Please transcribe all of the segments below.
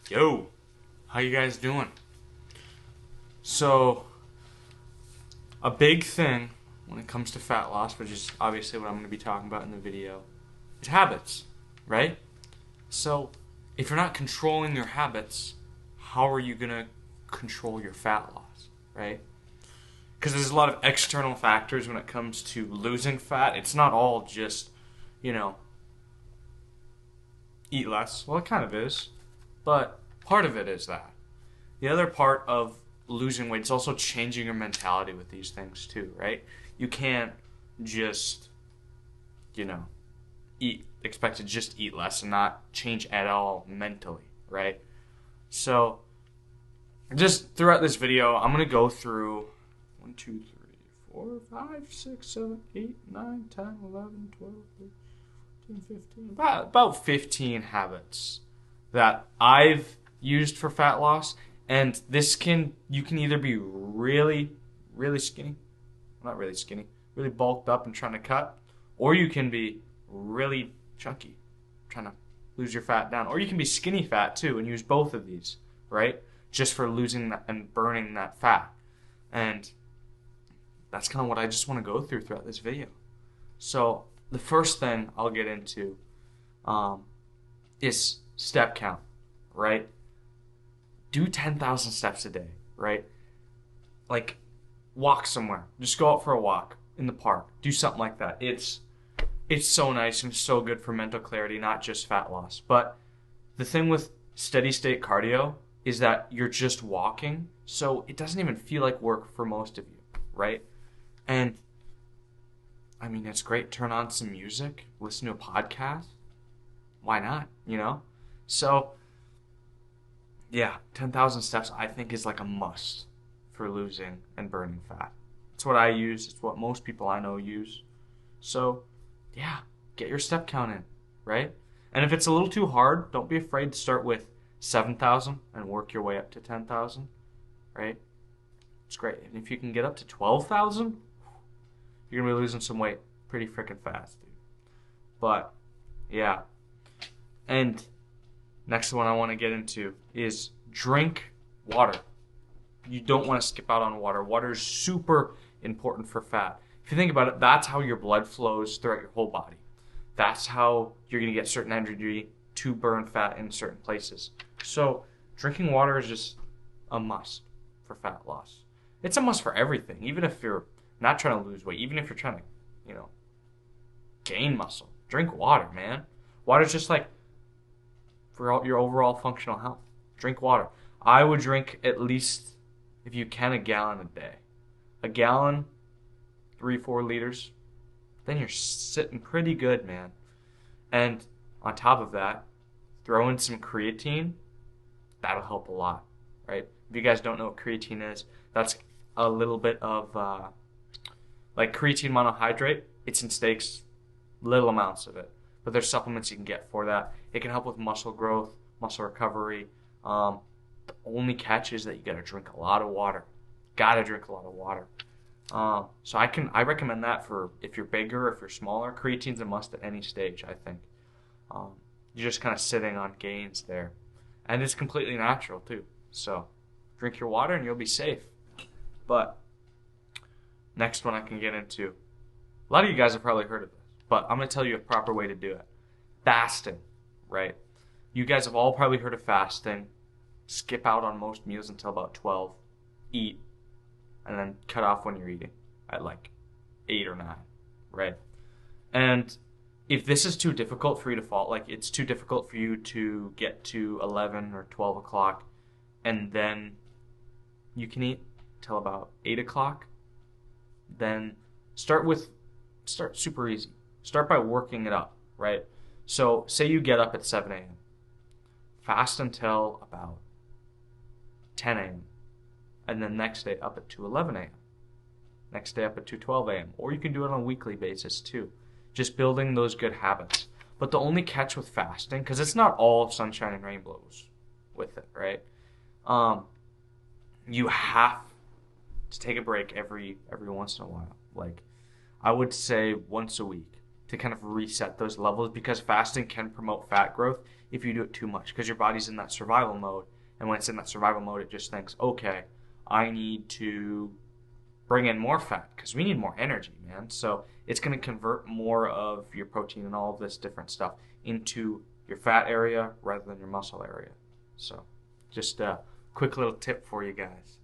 Yo, how you guys doing? So, a big thing when it comes to fat loss, which is obviously what I'm going to be talking about in the video, is habits, right? So, if you're not controlling your habits, how are you going to control your fat loss, right? Because there's a lot of external factors when it comes to losing fat. It's not all just, you know, eat less. Well, it kind of is, but part of it is that. The other part of losing weight is also changing your mentality with these things too, right? You can't just, you know, expect to just eat less and not change at all mentally, right? So, just throughout this video, I'm going to go through 1, 2, 3, 4, 5, 6, 7, 8, 9, 10, 11, 12, 13, 15, about 15 habits that I've used for fat loss. And you can either be really, really skinny, not really skinny, really bulked up and trying to cut, or you can be really chunky, trying to lose your fat down. Or you can be skinny fat too and use both of these, right? Just for losing that and burning that fat. And that's kind of what I just want to go throughout this video. So the first thing I'll get into is step count, right? Do 10,000 steps a day, right? Like, walk somewhere. Just go out for a walk in the park. Do something like that. It's so nice and so good for mental clarity, not just fat loss. But the thing with steady state cardio is that you're just walking, so it doesn't even feel like work for most of you, right? And I mean, it's great. Turn on some music, listen to a podcast. Why not, So, yeah, 10,000 steps I think is like a must for losing and burning fat. It's what I use. It's what most people I know use. So, yeah, get your step count in, right? And if it's a little too hard, don't be afraid to start with 7,000 and work your way up to 10,000, right? It's great. And if you can get up to 12,000, you're going to be losing some weight pretty freaking fast, dude. But, yeah. And next one I want to get into is drink water. You don't want to skip out on water. Water is super important for fat. If you think about it, that's how your blood flows throughout your whole body. That's how you're going to get certain energy to burn fat in certain places. So drinking water is just a must for fat loss. It's a must for everything, even if you're not trying to lose weight, even if you're trying to, gain muscle. Drink water, man. Water's just like for your overall functional health. Drink water. I would drink at least, if you can, a gallon a day. A gallon, 3-4 liters, then you're sitting pretty good, man. And on top of that, throw in some creatine. That'll help a lot, right? If you guys don't know what creatine is, that's a little bit of like creatine monohydrate. It's in steaks, little amounts of it. But there's supplements you can get for that. It can help with muscle growth, muscle recovery. The only catch is that you gotta drink a lot of water. Gotta drink a lot of water. So I recommend that for if you're bigger, if you're smaller. Creatine's a must at any stage, I think. You're just kind of sitting on gains there. And it's completely natural too. So drink your water and you'll be safe. But next one I can get into. A lot of you guys have probably heard of this, but I'm going to tell you a proper way to do it. Fasting, right? You guys have all probably heard of fasting. Skip out on most meals until about 12. Eat. And then cut off when you're eating at like 8 or 9, right? And if this is too difficult for you to follow, like it's too difficult for you to get to 11 or 12 o'clock and then you can eat till about 8 o'clock, then start super easy. Start by working it up, right? So say you get up at 7 a.m. Fast until about 10 a.m. And then next day up at 2:11 a.m. Next day up at 2:12 a.m. Or you can do it on a weekly basis too. Just building those good habits. But the only catch with fasting, because it's not all sunshine and rainbows with it, right? You have to take a break every once in a while. Like I would say once a week to kind of reset those levels because fasting can promote fat growth if you do it too much, because your body's in that survival mode. And when it's in that survival mode, it just thinks, okay, I need to bring in more fat because we need more energy, man. So it's going to convert more of your protein and all of this different stuff into your fat area rather than your muscle area. So just a quick little tip for you guys.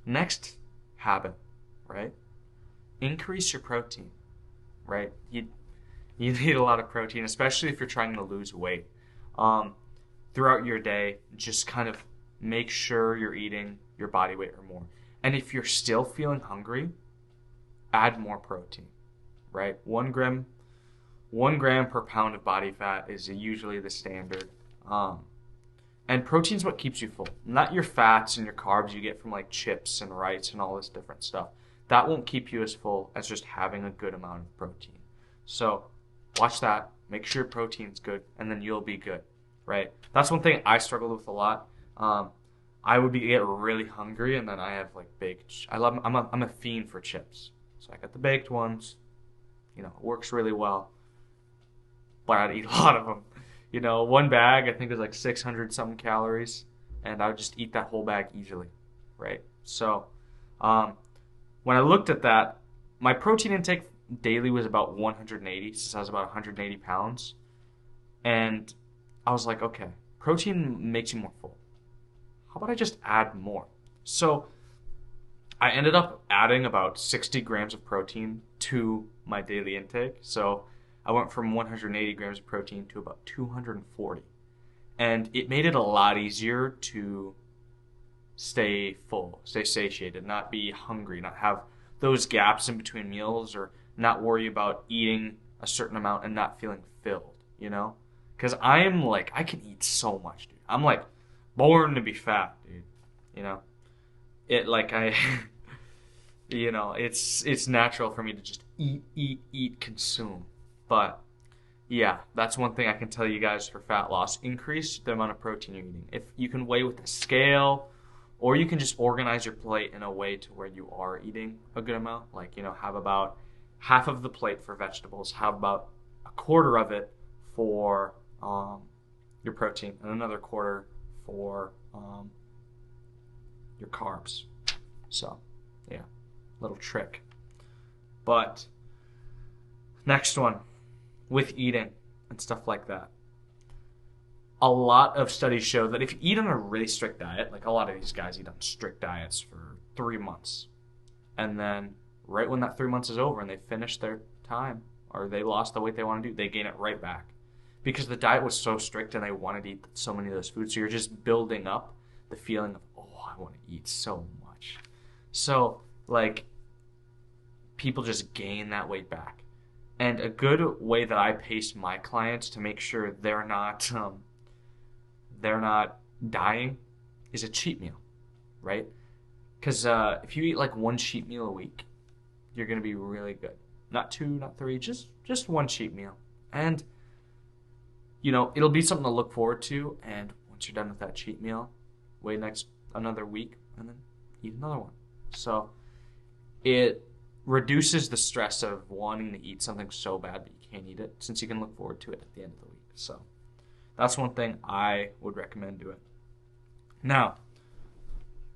Next habit, right? Increase your protein, right? You need a lot of protein, especially if you're trying to lose weight. Throughout your day, just kind of make sure you're eating your body weight or more. And if you're still feeling hungry, add more protein, right? 1 gram per pound of body fat is usually the standard. And protein's what keeps you full, not your fats and your carbs you get from like chips and rice and all this different stuff. That won't keep you as full as just having a good amount of protein. So watch that, make sure your protein's good, and then you'll be good, right? That's one thing I struggled with a lot. I would get really hungry, and then I have like baked. I'm a fiend for chips, so I got the baked ones. You know, it works really well, but I'd eat a lot of them. You know, one bag I think is like 600 something calories, and I would just eat that whole bag easily, right? So, when I looked at that, my protein intake daily was about 180 since I was about 180 pounds, and I was like, okay, protein makes you more full. How about I just add more? So I ended up adding about 60 grams of protein to my daily intake. So I went from 180 grams of protein to about 240. And it made it a lot easier to stay full, stay satiated, not be hungry, not have those gaps in between meals, or not worry about eating a certain amount and not feeling filled, you know? Because I can eat so much, dude. I'm like born to be fat, dude. You know? It's natural for me to just eat, consume. But yeah, that's one thing I can tell you guys for fat loss. Increase the amount of protein you're eating. If you can weigh with a scale, or you can just organize your plate in a way to where you are eating a good amount. Like, you know, have about half of the plate for vegetables, have about a quarter of it for your protein, and another quarter for your carbs. So, yeah, little trick. But next one, with eating and stuff like that. A lot of studies show that if you eat on a really strict diet, like a lot of these guys eat on strict diets for 3 months, and then right when that 3 months is over and they finish their time, or they lost the weight they want to do, they gain it right back. Because the diet was so strict and they wanted to eat so many of those foods. So you're just building up the feeling of, oh, I want to eat so much. So, like, people just gain that weight back. And a good way that I pace my clients to make sure they're not dying is a cheat meal, right? Because if you eat like one cheat meal a week, you're going to be really good. Not 2, not 3, just one cheat meal. And, you know, it'll be something to look forward to. And once you're done with that cheat meal, wait another week and then eat another one. So it reduces the stress of wanting to eat something so bad that you can't eat it, since you can look forward to it at the end of the week. So that's one thing I would recommend doing. Now,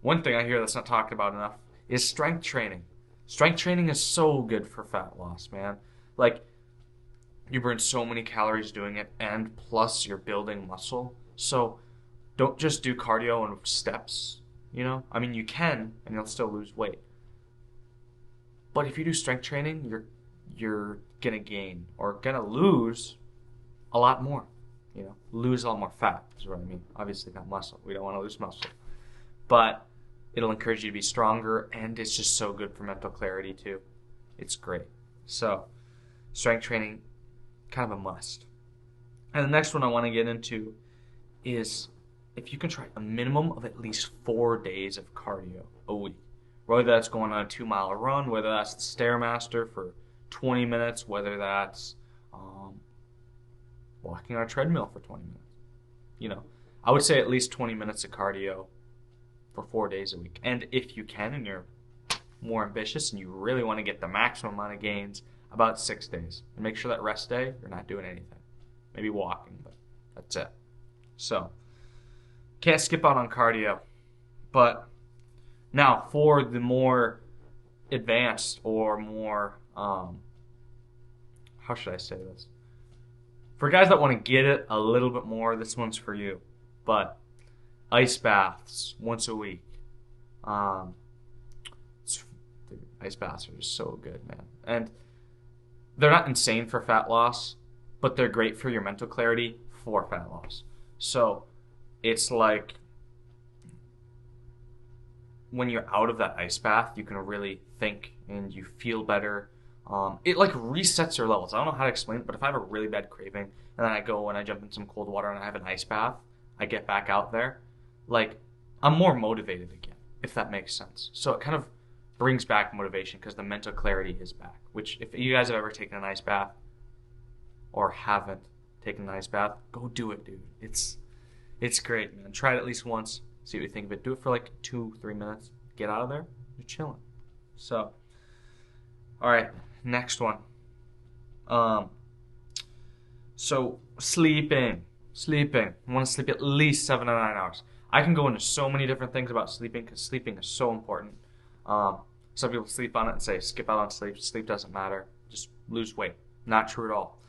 one thing I hear that's not talked about enough is strength training. Strength training is so good for fat loss, man. Like, you burn so many calories doing it, and plus you're building muscle. So don't just do cardio and steps, you know? I mean, you can, and you'll still lose weight. But if you do strength training, you're gonna gain or gonna lose a lot more. You know, lose a lot more fat is what I mean. Obviously not muscle. We don't want to lose muscle. But it'll encourage you to be stronger, and it's just so good for mental clarity too. It's great. So strength training, kind of a must. And the next one I want to get into is if you can try a minimum of at least 4 days of cardio a week. Whether that's going on a 2-mile run, whether that's the Stairmaster for 20 minutes, whether that's walking on a treadmill for 20 minutes. You know, I would say at least 20 minutes of cardio for 4 days a week. And if you can, and you're more ambitious and you really want to get the maximum amount of gains, about 6 days. And make sure that rest day, you're not doing anything. maybe walking, but that's it. So can't skip out on cardio. But now for the more advanced or more, how should I say this? For guys that want to get it a little bit more, this one's for you. But ice baths once a week. Dude, ice baths are just so good, man. And they're not insane for fat loss, but they're great for your mental clarity for fat loss. So it's like when you're out of that ice bath, you can really think and you feel better. It like resets your levels. I don't know how to explain it, but if I have a really bad craving and then I go and I jump in some cold water and I have an ice bath, I get back out there, like I'm more motivated again, if that makes sense. So it kind of brings back motivation because the mental clarity is back, which if you guys have ever taken an ice bath or haven't taken an ice bath, go do it, dude. It's great, man. Try it at least once. See what you think of it. Do it for like 2-3 minutes. Get out of there. You're chilling. So, all right, next one. So sleeping. I want to sleep at least 7 to 9 hours. I can go into so many different things about sleeping because sleeping is so important. Some people sleep on it and say skip out on sleep. Sleep doesn't matter. Just lose weight. Not true at all.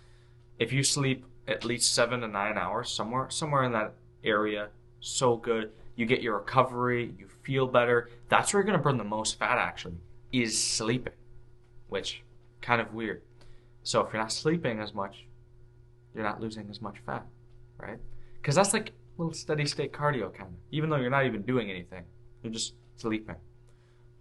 If you sleep at least 7 to 9 hours, somewhere in that area, so good. You get your recovery. You feel better. That's where you're gonna burn the most fat. Actually, is sleeping, which kind of weird. So if you're not sleeping as much, you're not losing as much fat, right? Because that's like a little steady state cardio kind of. Even though you're not even doing anything, you're just sleeping.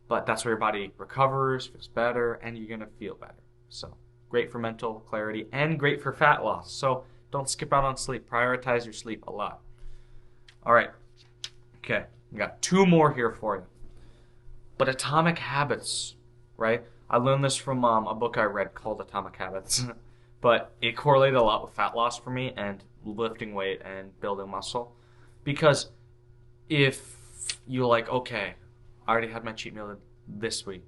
But that's where your body recovers, feels better, and you're gonna feel better. So great for mental clarity and great for fat loss. So don't skip out on sleep. Prioritize your sleep a lot. All right. Okay. We got 2 more here for you. But atomic habits, right? I learned this from a book I read called Atomic Habits. But it correlated a lot with fat loss for me and lifting weight and building muscle. Because if you're like, okay, I already had my cheat meal this week.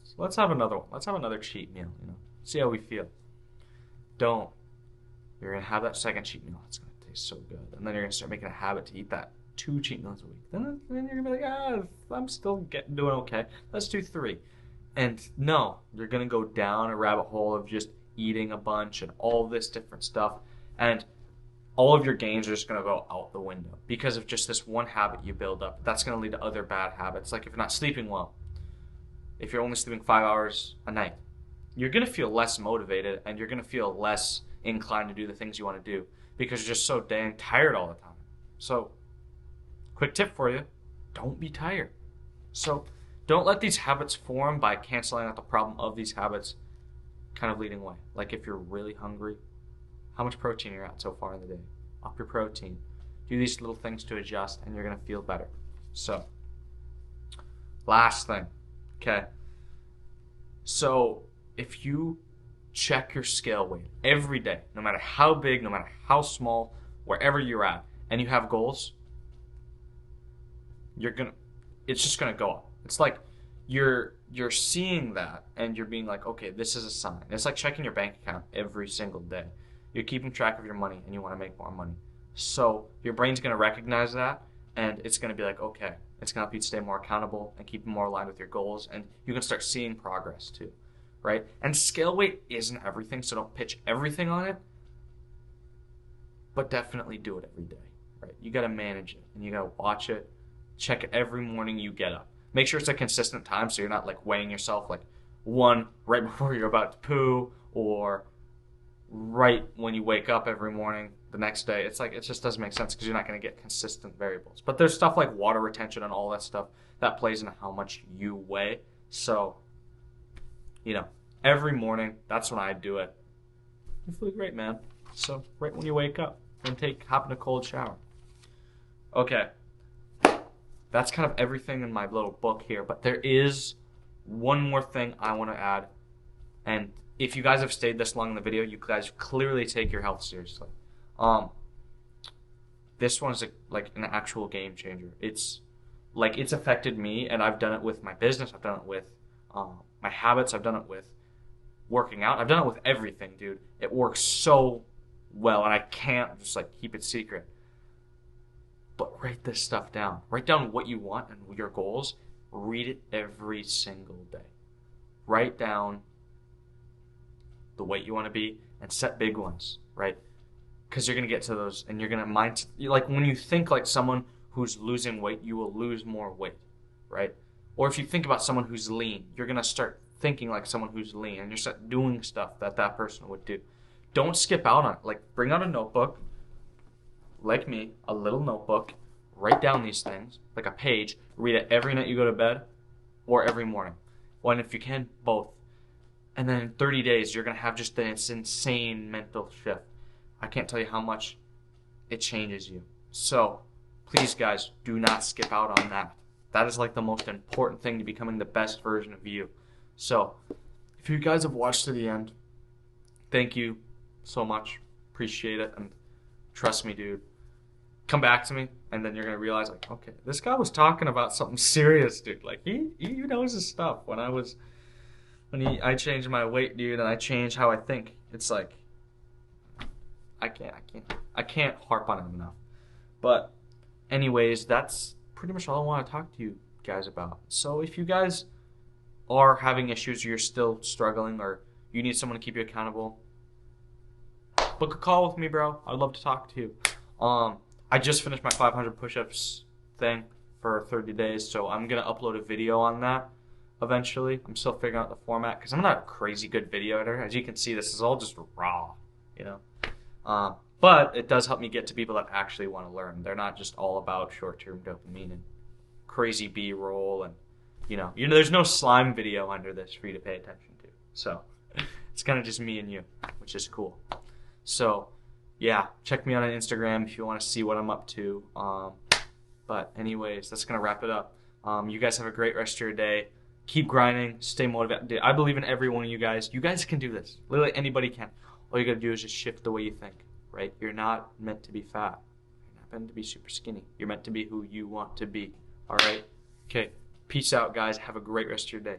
So let's have another one. Let's have another cheat meal, See how we feel. Don't. You're going to have that second cheat meal. It's going to taste so good. And then you're going to start making a habit to eat that 2 cheat meals a week. Then you're going to be like, I'm still doing okay. Let's do 3. And no, you're going to go down a rabbit hole of just eating a bunch and all this different stuff. And all of your gains are just going to go out the window because of just this one habit you build up. That's going to lead to other bad habits. Like if you're not sleeping well, if you're only sleeping 5 hours a night, you're going to feel less motivated and you're going to feel less inclined to do the things you want to do because you're just so dang tired all the time. So, quick tip for you, don't be tired. So, don't let these habits form by canceling out the problem of these habits kind of leading away. Like if you're really hungry, how much protein you're at so far in the day. Up your protein. Do these little things to adjust and you're going to feel better. So, last thing. Okay. So, if you check your scale weight every day, no matter how big, no matter how small, wherever you're at, and you have goals, it's just gonna go up. It's like you're seeing that and you're being like, okay, this is a sign. It's like checking your bank account every single day. You're keeping track of your money and you want to make more money. So your brain's gonna recognize that and it's gonna be like, okay, it's gonna help you to stay more accountable and keep more aligned with your goals, and you can start seeing progress too. Right? And scale weight isn't everything, so don't pitch everything on it, but definitely do it every day, right? You got to manage it, and you got to watch it, check it every morning you get up. Make sure it's a consistent time, so you're not like weighing yourself like one right before you're about to poo, or right when you wake up every morning the next day. It's like, it just doesn't make sense because you're not going to get consistent variables. But there's stuff like water retention and all that stuff that plays into how much you weigh. So, every morning, that's when I do it. You feel great, man. So, right when you wake up, then hop in a cold shower. Okay. That's kind of everything in my little book here, but there is one more thing I want to add. And if you guys have stayed this long in the video, you guys clearly take your health seriously. This one's like an actual game changer. It's affected me, and I've done it with my business. I've done it with my habits. I've done it with working out. I've done it with everything, dude. It works so well, and I can't just like keep it secret. But write this stuff down. Write down what you want and your goals. Read it every single day. Write down the weight you want to be and set big ones, right? Because you're going to get to those and you're going to mind, like when you think like someone who's losing weight, you will lose more weight, right? Or if you think about someone who's lean, you're going to start thinking like someone who's lean and you start doing stuff that that person would do. Don't skip out on it. Like bring out a notebook, like me, a little notebook, write down these things, like a page, read it every night you go to bed or every morning. Well, and if you can, both. And then in 30 days, you're going to have just this insane mental shift. I can't tell you how much it changes you. So, please, guys, do not skip out on that. That is like the most important thing to becoming the best version of you. So, if you guys have watched to the end, thank you so much. Appreciate it. And trust me, dude. Come back to me, and then you're going to realize, like, okay, this guy was talking about something serious, dude. Like, he knows his stuff. I changed my weight, dude, and I changed how I think. It's like, I can't harp on it enough. But anyways, that's pretty much all I want to talk to you guys about. So if you guys are having issues, you're still struggling, or you need someone to keep you accountable, book a call with me, bro. I'd love to talk to you. I just finished my 500 push-ups thing for 30 days, so I'm going to upload a video on that eventually. I'm still figuring out the format because I'm not a crazy good video editor. As you can see, this is all just raw, you know. But it does help me get to people that actually want to learn. They're not just all about short-term dopamine and crazy B-roll and, you know, there's no slime video under this for you to pay attention to. So it's kind of just me and you, which is cool. So yeah, check me out on Instagram if you want to see what I'm up to. But anyways, that's going to wrap it up. You guys have a great rest of your day. Keep grinding. Stay motivated. Dude, I believe in every one of you guys. You guys can do this. Literally anybody can. All you got to do is just shift the way you think, right? You're not meant to be fat. You're not meant to be super skinny. You're meant to be who you want to be, all right? Okay, peace out, guys. Have a great rest of your day.